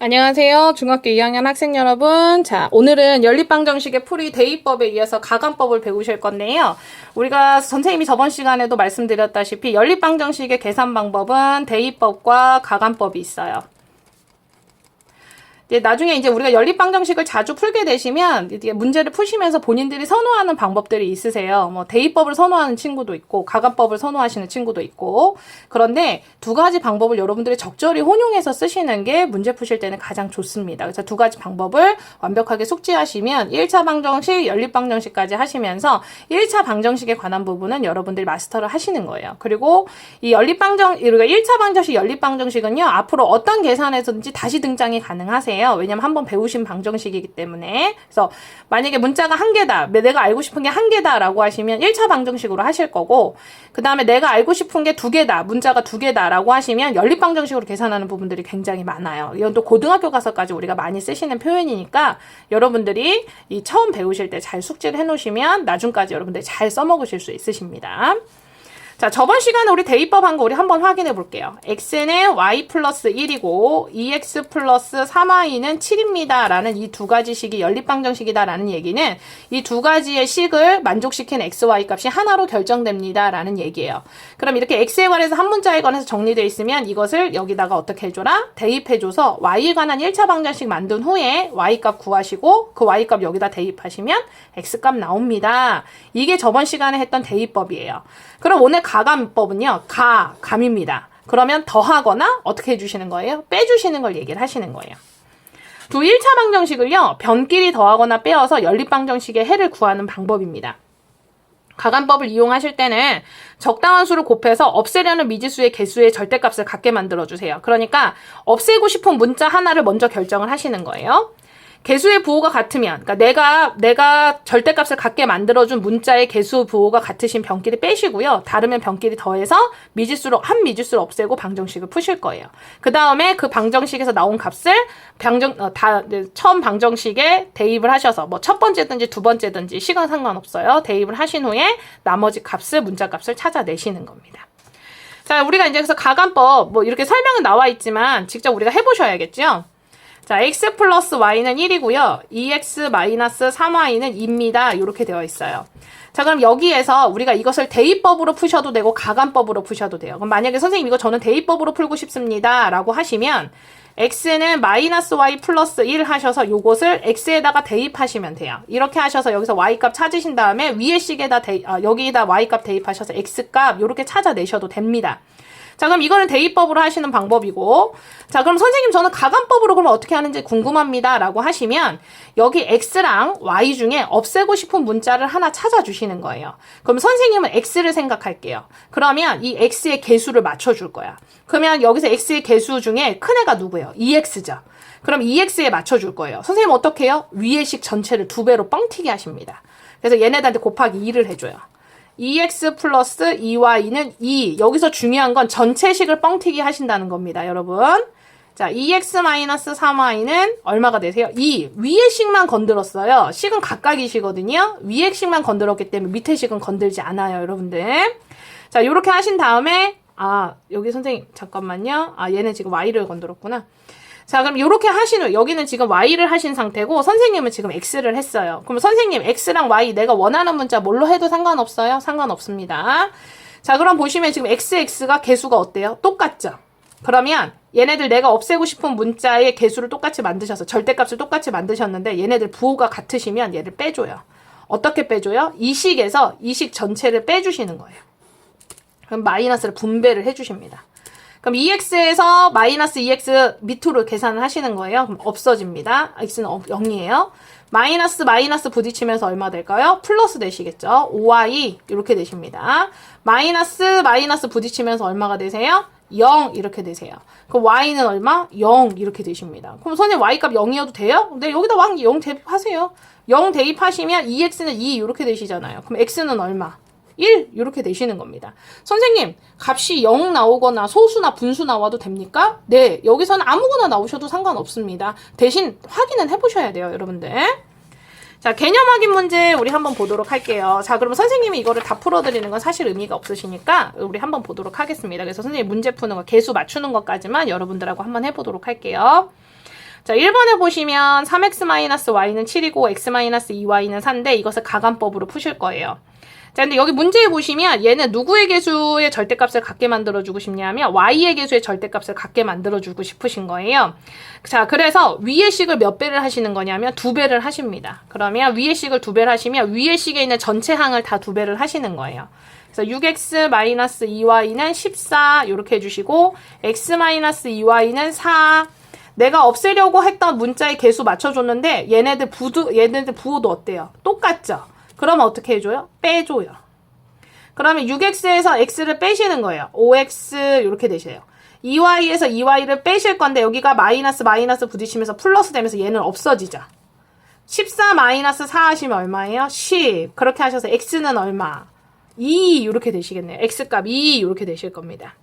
안녕하세요. 중학교 2학년 학생 여러분. 자, 오늘은 연립방정식의 풀이 대입법에 이어서 가간법을 배우실 건데요. 우리가 선생님이 저번 시간에도 말씀드렸다시피 연립방정식의 계산 방법은 대입법과 가간법이 있어요. 나중에 이제 우리가 연립방정식을 자주 풀게 되시면 이제 문제를 푸시면서 본인들이 선호하는 방법들이 있으세요. 뭐 대입법을 선호하는 친구도 있고 가간법을 선호하시는 친구도 있고, 그런데 두 가지 방법을 여러분들이 적절히 혼용해서 쓰시는 게 문제 푸실 때는 가장 좋습니다. 그래서 두 가지 방법을 완벽하게 숙지하시면 1차 방정식, 연립방정식까지 하시면서 1차 방정식에 관한 부분은 여러분들이 마스터를 하시는 거예요. 그리고 이 우리가 1차 방정식, 연립방정식은요, 앞으로 어떤 계산에서든지 다시 등장이 가능하세요. 왜냐면 한번 배우신 방정식이기 때문에. 그래서 만약에 문자가 한 개다, 내가 알고 싶은 게 한 개다라고 하시면 1차 방정식으로 하실 거고, 그 다음에 내가 알고 싶은 게 두 개다, 문자가 두 개다라고 하시면 연립방정식으로 계산하는 부분들이 굉장히 많아요. 이건 또 고등학교 가서까지 우리가 많이 쓰시는 표현이니까 여러분들이 이 처음 배우실 때 잘 숙지를 해놓으시면 나중까지 여러분들이 잘 써먹으실 수 있으십니다. 자, 저번 시간에 우리 대입법 한 거 우리 한번 확인해 볼게요. x는 y 플러스 1이고 2x 플러스 3y는 7입니다. 라는 이 두 가지 식이 연립방정식이다 라는 얘기는 이 두 가지의 식을 만족시킨 x, y 값이 하나로 결정됩니다. 라는 얘기예요. 그럼 이렇게 x에 관해서 한 문자에 관해서 정리되어 있으면 이것을 여기다가 어떻게 해줘라? 대입해줘서 y에 관한 1차 방정식 만든 후에 y 값 구하시고 그 y 값 여기다 대입하시면 x 값 나옵니다. 이게 저번 시간에 했던 대입법이에요. 그럼 오늘 가간법은요, 감입니다. 그러면 더하거나 어떻게 해주시는 거예요? 빼주시는 걸 얘기를 하시는 거예요. 두 1차 방정식을요, 변끼리 더하거나 빼어서 연립방정식의 해를 구하는 방법입니다. 가간법을 이용하실 때는 적당한 수를 곱해서 없애려는 미지수의 개수의 절대값을 갖게 만들어주세요. 그러니까 없애고 싶은 문자 하나를 먼저 결정을 하시는 거예요. 개수의 부호가 같으면, 그러니까 내가 절대값을 갖게 만들어준 문자의 개수 부호가 같으신 변끼리 빼시고요. 다르면 변끼리 더해서 한 미지수를 없애고 방정식을 푸실 거예요. 그 다음에 그 방정식에서 나온 값을 처음 방정식에 대입을 하셔서 뭐 첫 번째든지 두 번째든지 시간 상관없어요. 대입을 하신 후에 나머지 문자 값을 찾아내시는 겁니다. 자, 우리가 이제 그래서 가간법, 뭐 이렇게 설명은 나와 있지만 직접 우리가 해보셔야겠죠? 자, x 플러스 y는 1이고요. 2x 마이너스 3y는 2입니다. 이렇게 되어 있어요. 자, 그럼 여기에서 우리가 이것을 대입법으로 푸셔도 되고 가간법으로 푸셔도 돼요. 그럼 만약에 선생님 이거 저는 대입법으로 풀고 싶습니다. 라고 하시면 x는 마이너스 y 플러스 1 하셔서 요것을 x에다가 대입하시면 돼요. 이렇게 하셔서 여기서 y값 찾으신 다음에 위에 식에다 여기에다 y값 대입하셔서 x값 요렇게 찾아내셔도 됩니다. 자, 그럼 이거는 대입법으로 하시는 방법이고, 자, 그럼 선생님 저는 가간법으로 그러면 어떻게 하는지 궁금합니다. 라고 하시면 여기 x랑 y 중에 없애고 싶은 문자를 하나 찾아주시는 거예요. 그럼 선생님은 x를 생각할게요. 그러면 이 x의 개수를 맞춰줄 거야. 그러면 여기서 x의 개수 중에 큰 애가 누구예요? 2x죠. 그럼 2x에 맞춰줄 거예요. 선생님 어떻게 해요? 위의 식 전체를 2배로 뻥튀기 하십니다. 그래서 얘네들한테 곱하기 2를 해줘요. 2x 플러스 2y는 2. 여기서 중요한 건 전체식을 뻥튀기 하신다는 겁니다, 여러분. 자, 2x 마이너스 3y는 얼마가 되세요? 2. 위의 식만 건드렸어요. 식은 각각이시거든요. 위의 식만 건드렸기 때문에 밑에 식은 건들지 않아요, 여러분들. 자, 요렇게 하신 다음에, 여기 선생님, 잠깐만요. 얘는 지금 y를 건드렸구나. 자, 그럼 이렇게 하신 후 여기는 지금 y를 하신 상태고 선생님은 지금 x를 했어요. 그럼 선생님 x랑 y 내가 원하는 문자 뭘로 해도 상관없어요? 상관없습니다. 자, 그럼 보시면 지금 x가 개수가 어때요? 똑같죠? 그러면 얘네들 내가 없애고 싶은 문자의 개수를 똑같이 만드셔서 절대값을 똑같이 만드셨는데 얘네들 부호가 같으시면 얘를 빼줘요. 어떻게 빼줘요? 이 식에서 이 식 전체를 빼주시는 거예요. 그럼 마이너스를 분배를 해주십니다. 그럼 2x에서 마이너스 2x 밑으로 계산을 하시는 거예요. 그럼 없어집니다. x는 0이에요. 마이너스 부딪히면서 얼마 될까요? 플러스 되시겠죠. 5y 이렇게 되십니다. 마이너스 부딪히면서 얼마가 되세요? 0 이렇게 되세요. 그럼 y는 얼마? 0 이렇게 되십니다. 그럼 선생님 y값 0이어도 돼요? 네, 여기다 0 대입하세요. 0 대입하시면 2x는 2 이렇게 되시잖아요. 그럼 x는 얼마? 1 이렇게 되시는 겁니다. 선생님 값이 0 나오거나 소수나 분수 나와도 됩니까? 네, 여기서는 아무거나 나오셔도 상관없습니다. 대신 확인은 해보셔야 돼요, 여러분들. 자, 개념 확인 문제 우리 한번 보도록 할게요. 자, 그럼 선생님이 이거를 다 풀어드리는 건 사실 의미가 없으시니까 우리 한번 보도록 하겠습니다. 그래서 선생님 문제 푸는 거, 개수 맞추는 것까지만 여러분들하고 한번 해보도록 할게요. 자, 1번에 보시면 3x-y는 7이고 x-2y는 4인데 이것을 가간법으로 푸실 거예요. 자, 근데 여기 문제에 보시면 얘는 누구의 개수의 절대값을 갖게 만들어주고 싶냐면 y의 개수의 절대값을 갖게 만들어주고 싶으신 거예요. 자, 그래서 위의 식을 몇 배를 하시는 거냐면 2배를 하십니다. 그러면 위의 식을 2배를 하시면 위의 식에 있는 전체 항을 다 2배를 하시는 거예요. 그래서 6x-2y는 14 이렇게 해주시고 x-2y는 4. 내가 없애려고 했던 문자의 개수 맞춰줬는데 얘네들 부호도 어때요? 똑같죠? 그러면 어떻게 해줘요? 빼줘요. 그러면 6x에서 x를 빼시는 거예요. 5x 이렇게 되세요. 2y에서 2y를 빼실 건데 여기가 마이너스 부딪히면서 플러스 되면서 얘는 없어지죠. 14 마이너스 4 하시면 얼마예요? 10. 그렇게 하셔서 x는 얼마? 2 이렇게 되시겠네요. x값 2 이렇게 되실 겁니다.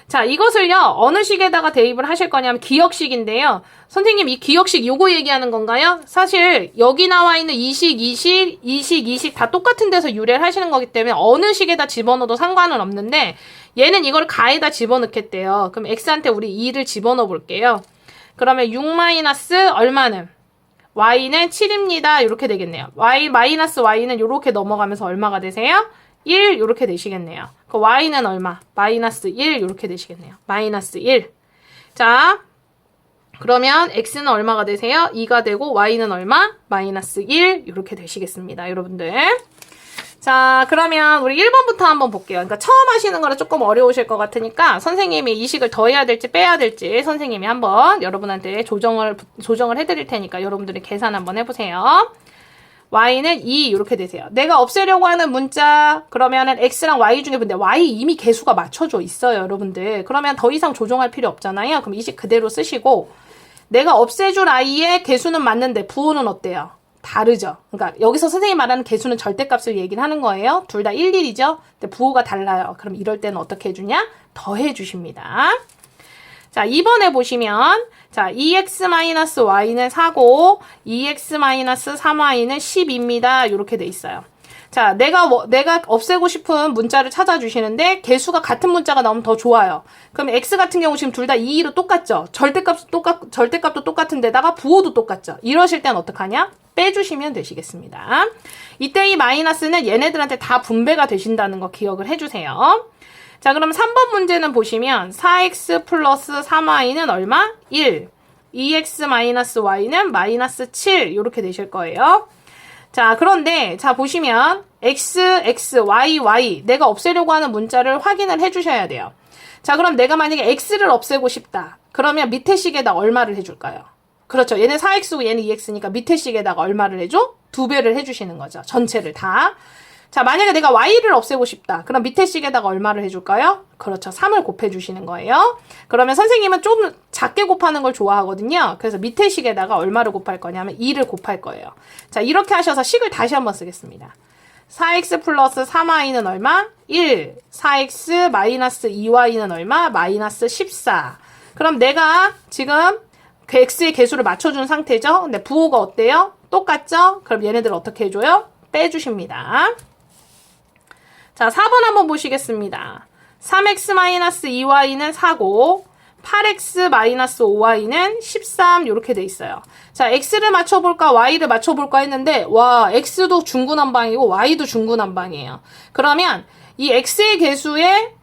자, 이것을요 어느 식에다가 대입을 하실 거냐면 기억식인데요. 선생님 이 기억식 요거 얘기하는 건가요? 사실 여기 나와 있는 이 식 다 똑같은 데서 유래를 하시는 거기 때문에 어느 식에다 집어넣어도 상관은 없는데 얘는 이걸 가에다 집어넣겠대요. 그럼 x한테 우리 2를 집어넣어 볼게요. 그러면 6 마이너스 얼마는? y는 7입니다. 이렇게 되겠네요. y는 이렇게 넘어가면서 얼마가 되세요? 1 이렇게 되시겠네요. 그 y는 얼마? 마이너스 1 이렇게 되시겠네요. 마이너스 1. 자, 그러면 x는 얼마가 되세요? 2가 되고 y는 얼마? 마이너스 1 이렇게 되시겠습니다. 여러분들. 자, 그러면 우리 1번부터 한번 볼게요. 그러니까 처음 하시는 거라 조금 어려우실 것 같으니까 선생님이 이 식을 더해야 될지 빼야 될지 선생님이 한번 여러분한테 조정을 해드릴 테니까 여러분들이 계산 한번 해보세요. y는 2 이렇게 되세요. 내가 없애려고 하는 문자 그러면은 x랑 y 중에 근데 y 이미 개수가 맞춰져 있어요, 여러분들. 그러면 더 이상 조정할 필요 없잖아요. 그럼 이 식 그대로 쓰시고 내가 없애줄 i의 개수는 맞는데 부호는 어때요? 다르죠. 그러니까 여기서 선생님이 말하는 개수는 절대값을 얘기를 하는 거예요. 둘 다 1, 1이죠. 근데 부호가 달라요. 그럼 이럴 때는 어떻게 해주냐? 더해 주십니다. 자, 2번에 보시면 자, 2x-y는 4고 2x-3y는 10입니다. 이렇게 돼 있어요. 자, 내가 없애고 싶은 문자를 찾아주시는데 개수가 같은 문자가 나오면 더 좋아요. 그럼 x 같은 경우 지금 둘 다 2로 똑같죠. 절대값도 똑같은데다가 부호도 똑같죠. 이러실 땐 어떡하냐? 빼주시면 되시겠습니다. 이때 이 마이너스는 얘네들한테 다 분배가 되신다는 거 기억을 해주세요. 자, 그럼 3번 문제는 보시면 4x 플러스 3y는 얼마? 1. 2x 마이너스 y는 마이너스 7 이렇게 되실 거예요. 자, 그런데 자 보시면 x, y, y 내가 없애려고 하는 문자를 확인을 해주셔야 돼요. 자, 그럼 내가 만약에 x를 없애고 싶다. 그러면 밑에 식에다 얼마를 해줄까요? 그렇죠. 얘는 4x고 얘는 2x니까 밑에 식에다가 얼마를 해줘? 2배를 해주시는 거죠. 전체를 다. 자, 만약에 내가 y를 없애고 싶다. 그럼 밑에 식에다가 얼마를 해줄까요? 그렇죠. 3을 곱해주시는 거예요. 그러면 선생님은 좀 작게 곱하는 걸 좋아하거든요. 그래서 밑에 식에다가 얼마를 곱할 거냐면 2를 곱할 거예요. 자, 이렇게 하셔서 식을 다시 한번 쓰겠습니다. 4x 플러스 3y는 얼마? 1. 4x 마이너스 2y는 얼마? 마이너스 14. 그럼 내가 지금 그 x의 개수를 맞춰준 상태죠? 근데 부호가 어때요? 똑같죠? 그럼 얘네들 어떻게 해줘요? 빼주십니다. 자, 4번 한번 보시겠습니다. 3x-2y는 4고 8x-5y는 13 이렇게 돼 있어요. 자, x를 맞춰볼까 y를 맞춰볼까 했는데 와, x도 중구난방이고 y도 중구난방이에요. 그러면 이 x의 개수의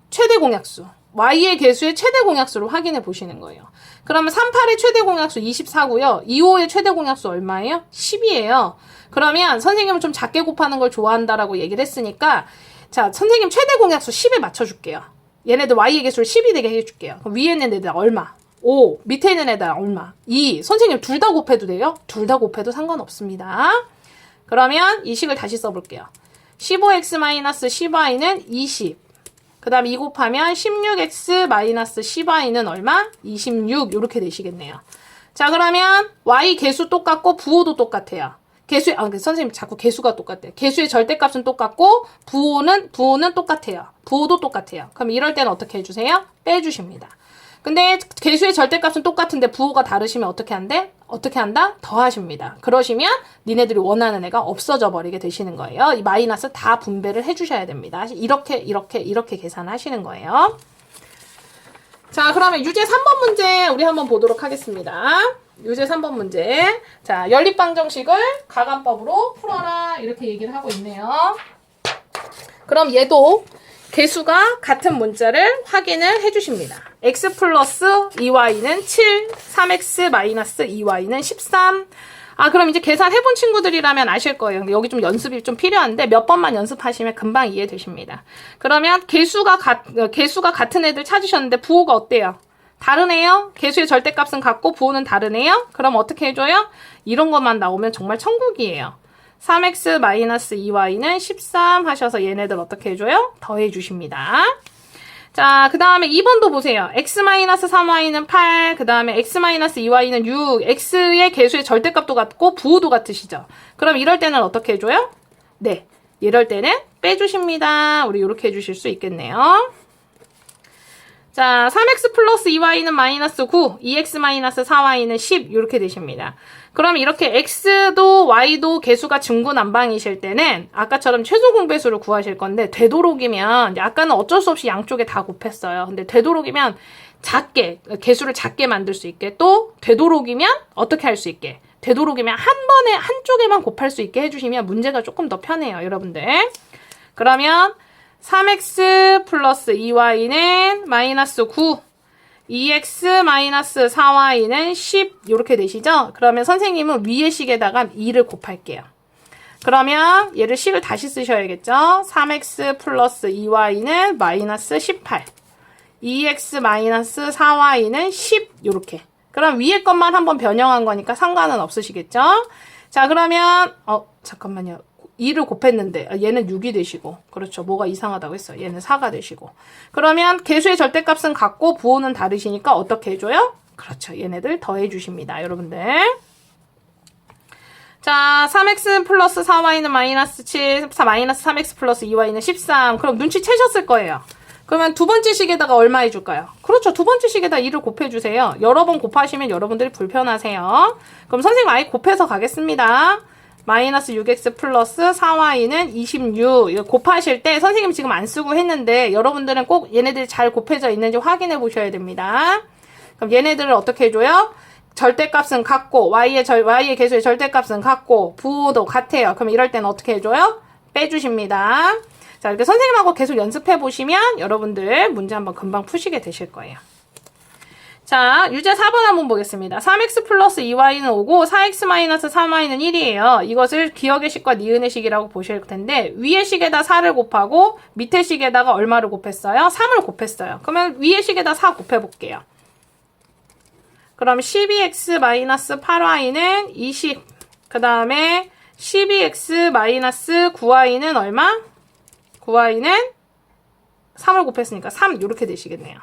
최대 공약수 y의 개수의 최대 공약수를 확인해 보시는 거예요. 그러면 38의 최대 공약수 24고요. 25의 최대 공약수 얼마예요? 10이에요. 그러면 선생님은 좀 작게 곱하는 걸 좋아한다라고 얘기를 했으니까 자, 선생님 최대 공약수 10에 맞춰줄게요. 얘네들 y의 개수를 10이 되게 해줄게요. 그럼 위에 있는 애들 얼마? 5. 밑에 있는 애들 얼마? 2. 선생님 둘 다 곱해도 돼요? 둘 다 곱해도 상관없습니다. 그러면 이 식을 다시 써볼게요. 15x-10y는 20. 그 다음 2 곱하면 16x-10y는 얼마? 26 이렇게 되시겠네요. 자, 그러면 y 개수 똑같고 부호도 똑같아요. 선생님 자꾸 개수가 똑같대요. 개수의 절대값은 똑같고 부호는 똑같아요. 부호도 똑같아요. 그럼 이럴 때는 어떻게 해주세요? 빼주십니다. 근데 개수의 절대값은 똑같은데 부호가 다르시면 어떻게 한대? 어떻게 한다? 더하십니다. 그러시면 니네들이 원하는 애가 없어져 버리게 되시는 거예요. 이 마이너스 다 분배를 해주셔야 됩니다. 이렇게 계산하시는 거예요. 자, 그러면 유제 3번 문제 우리 한번 보도록 하겠습니다. 유제 3번 문제. 자, 연립방정식을 가간법으로 풀어라. 이렇게 얘기를 하고 있네요. 그럼 얘도 개수가 같은 문자를 확인을 해주십니다. x 플러스 2y는 7, 3x 마이너스 2y는 13. 그럼 이제 계산해본 친구들이라면 아실 거예요. 여기 좀 연습이 좀 필요한데 몇 번만 연습하시면 금방 이해되십니다. 그러면 개수가 같은 애들 찾으셨는데 부호가 어때요? 다르네요? 개수의 절대값은 같고 부호는 다르네요? 그럼 어떻게 해줘요? 이런 것만 나오면 정말 천국이에요. 3x 마이너스 2y는 13 하셔서 얘네들 어떻게 해줘요? 더해주십니다. 자, 그 다음에 2번도 보세요. x-3y는 8, 그 다음에 x-2y는 6, x의 개수의 절대값도 같고 부호도 같으시죠? 그럼 이럴 때는 어떻게 해줘요? 네, 이럴 때는 빼주십니다. 우리 이렇게 해주실 수 있겠네요. 자, 3x 플러스 2y는 마이너스 9, 2x 마이너스 4y는 10 이렇게 되십니다. 그럼 이렇게 x도 y도 개수가 중구난방이실 때는 아까처럼 최소 공배수를 구하실 건데 되도록이면 아까는 어쩔 수 없이 양쪽에 다 곱했어요. 근데 되도록이면 작게 개수를 작게 만들 수 있게 또 되도록이면 어떻게 할 수 있게 되도록이면 한 번에 한쪽에만 곱할 수 있게 해주시면 문제가 조금 더 편해요, 여러분들. 그러면 3x 플러스 2y는 마이너스 9 2x 마이너스 4y는 10 이렇게 되시죠? 그러면 선생님은 위의 식에다가 2를 곱할게요. 그러면 얘를 식을 다시 쓰셔야겠죠? 3x 플러스 2y는 마이너스 18 2x 마이너스 4y는 10 이렇게. 그럼 위에 것만 한번 변형한 거니까 상관은 없으시겠죠? 자, 그러면 잠깐만요. 2를 곱했는데 얘는 6이 되시고 그렇죠. 뭐가 이상하다고 했어요. 얘는 4가 되시고 그러면 개수의 절대값은 같고 부호는 다르시니까 어떻게 해줘요? 그렇죠. 얘네들 더해 주십니다. 여러분들. 자, 3x 플러스 4y는 마이너스 7, 마이너스 3x 플러스 2y는 13. 그럼 눈치채셨을 거예요. 그러면 두 번째 식에다가 얼마 해줄까요? 그렇죠. 두 번째 식에다 2를 곱해주세요. 여러 번 곱하시면 여러분들이 불편하세요. 그럼 선생님 아예 곱해서 가겠습니다. 마이너스 6x 플러스 4y는 26. 이거 곱하실 때 선생님 지금 안 쓰고 했는데 여러분들은 꼭 얘네들이 잘 곱해져 있는지 확인해 보셔야 됩니다. 그럼 얘네들을 어떻게 해줘요? 절대값은 같고 y의 개수의 절대값은 같고 부호도 같아요. 그럼 이럴 때는 어떻게 해줘요? 빼주십니다. 자, 이렇게 선생님하고 계속 연습해 보시면 여러분들 문제 한번 금방 푸시게 되실 거예요. 자, 유제 4번 한번 보겠습니다. 3x 플러스 2y는 5고 4x 마이너스 3y는 1이에요. 이것을 기억의 식과 니은의 식이라고 보실 텐데 위의 식에다 4를 곱하고 밑의 식에다가 얼마를 곱했어요? 3을 곱했어요. 그러면 위의 식에다 4 곱해볼게요. 그럼 12x 마이너스 8y는 20. 그 다음에 12x 마이너스 9y는 얼마? 9y는 3을 곱했으니까 3 이렇게 되시겠네요.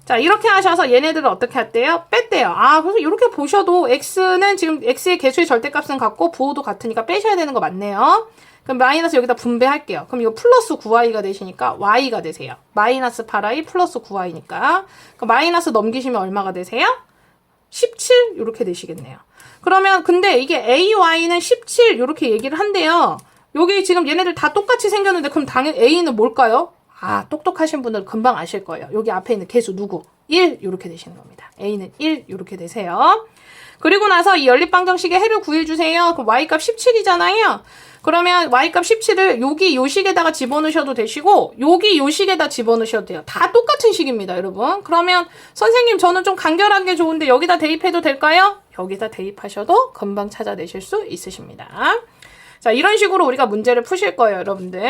자, 이렇게 하셔서 얘네들을 어떻게 할때요? 뺐대요. 그래서 이렇게 보셔도 x는 지금 x의 개수의 절대값은 같고 부호도 같으니까 빼셔야 되는 거 맞네요. 그럼 마이너스 여기다 분배할게요. 그럼 이거 플러스 9y가 되시니까 y가 되세요. 마이너스 8y 플러스 9y니까. 그럼 마이너스 넘기시면 얼마가 되세요? 17 이렇게 되시겠네요. 그러면 근데 이게 ay는 17 이렇게 얘기를 한대요. 여기 지금 얘네들 다 똑같이 생겼는데 그럼 당연히 a는 뭘까요? 똑똑하신 분들은 금방 아실 거예요. 여기 앞에 있는 개수 누구? 1 이렇게 되시는 겁니다. a는 1 이렇게 되세요. 그리고 나서 이 연립방정식의 해를 구해주세요. 그럼 y값 17이잖아요. 그러면 y값 17을 여기 요 식에다가 집어넣으셔도 되시고 여기 요 식에다 집어넣으셔도 돼요. 다 똑같은 식입니다, 여러분. 그러면 선생님 저는 좀 간결한 게 좋은데 여기다 대입해도 될까요? 여기다 대입하셔도 금방 찾아내실 수 있으십니다. 자, 이런 식으로 우리가 문제를 푸실 거예요, 여러분들.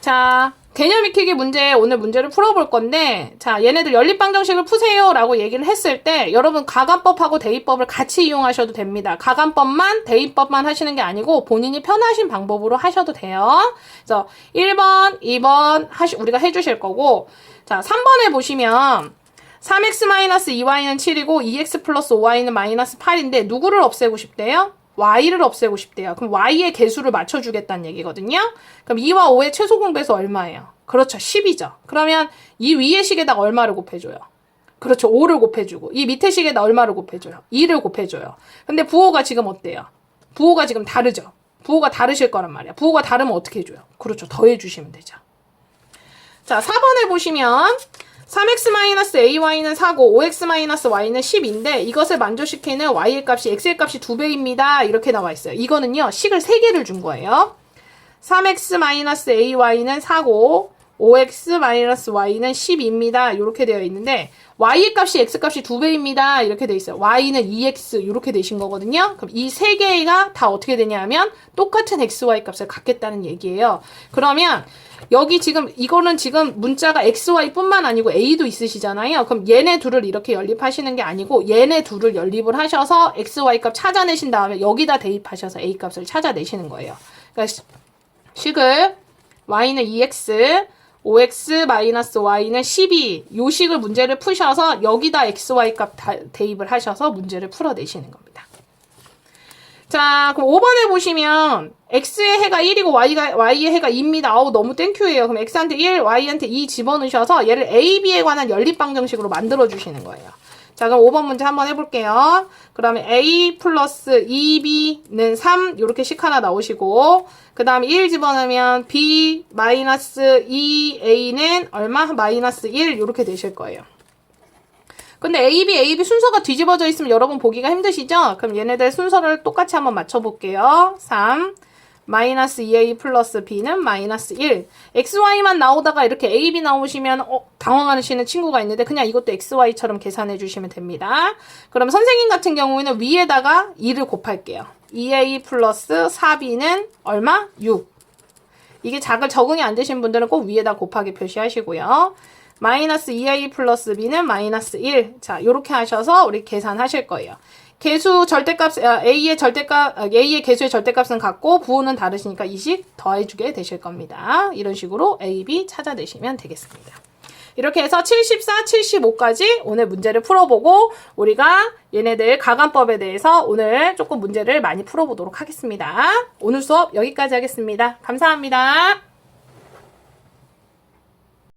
자, 개념 익히기 문제, 오늘 문제를 풀어볼 건데, 자, 얘네들 연립방정식을 푸세요 라고 얘기를 했을 때, 여러분 가간법하고 대입법을 같이 이용하셔도 됩니다. 가간법만, 대입법만 하시는 게 아니고, 본인이 편하신 방법으로 하셔도 돼요. 그래서 1번, 2번 우리가 해주실 거고, 자, 3번에 보시면, 3x-2y는 7이고, 2x 플러스 5y는 마이너스 8인데, 누구를 없애고 싶대요? y를 없애고 싶대요. 그럼 y의 개수를 맞춰주겠다는 얘기거든요. 그럼 2와 5의 최소 공배수 얼마예요? 그렇죠. 10이죠. 그러면 이 위의 식에다가 얼마를 곱해줘요? 그렇죠. 5를 곱해주고 이 밑에 식에다 얼마를 곱해줘요? 2를 곱해줘요. 근데 부호가 지금 어때요? 부호가 지금 다르죠. 부호가 다르실 거란 말이야. 부호가 다르면 어떻게 해줘요? 그렇죠. 더해주시면 되죠. 자, 4번에 보시면 3x-ay는 4고 5x-y는 10인데 이것을 만족시키는 y의 값이 x의 값이 2배입니다. 이렇게 나와 있어요. 이거는요. 식을 3개를 준 거예요. 3x-ay는 4고 5x-y는 10입니다. 이렇게 되어 있는데 y의 값이 x값이 2배입니다. 이렇게 되어 있어요. y는 2x 이렇게 되신 거거든요. 그럼 이 3개가 다 어떻게 되냐면 똑같은 x, y 값을 갖겠다는 얘기예요. 그러면 여기 지금 이거는 지금 문자가 x, y 뿐만 아니고 a도 있으시잖아요. 그럼 얘네 둘을 이렇게 연립하시는 게 아니고 얘네 둘을 연립을 하셔서 x, y 값 찾아내신 다음에 여기다 대입하셔서 a 값을 찾아내시는 거예요. 그러니까 식을 y는 2x 5x-y는 12. 요 식을 문제를 푸셔서 여기다 x, y 값 대입을 하셔서 문제를 풀어내시는 겁니다. 자, 그럼 5번에 보시면 x의 해가 1이고 y의 해가 2입니다. 아우 너무 땡큐예요. 그럼 x한테 1, y한테 2 집어넣으셔서 얘를 a, b에 관한 연립방정식으로 만들어주시는 거예요. 자, 그럼 5번 문제 한번 해볼게요. 그러면 a 플러스 2b는 3 이렇게 식 하나 나오시고 그 다음에 1 집어넣으면 b 마이너스 2a는 얼마? 마이너스 1 이렇게 되실 거예요. 근데 a, b 순서가 뒤집어져 있으면 여러분 보기가 힘드시죠? 그럼 얘네들 순서를 똑같이 한번 맞춰볼게요. 3 마이너스 2a 플러스 b는 마이너스 1. xy만 나오다가 이렇게 a, b 나오시면 당황하시는 친구가 있는데 그냥 이것도 xy처럼 계산해 주시면 됩니다. 그럼 선생님 같은 경우에는 위에다가 2를 곱할게요. 2a 플러스 4b는 얼마? 6. 이게 적응이 안 되신 분들은 꼭 위에다 곱하기 표시하시고요. 마이너스 2a 플러스 b는 마이너스 1. 자, 요렇게 하셔서 우리 계산하실 거예요. 개수 절대값, a의 개수의 절대값은 같고 부호는 다르시니까 이 식 더해주게 되실 겁니다. 이런 식으로 a, b 찾아내시면 되겠습니다. 이렇게 해서 74, 75까지 오늘 문제를 풀어보고 우리가 얘네들 가간법에 대해서 오늘 조금 문제를 많이 풀어보도록 하겠습니다. 오늘 수업 여기까지 하겠습니다. 감사합니다.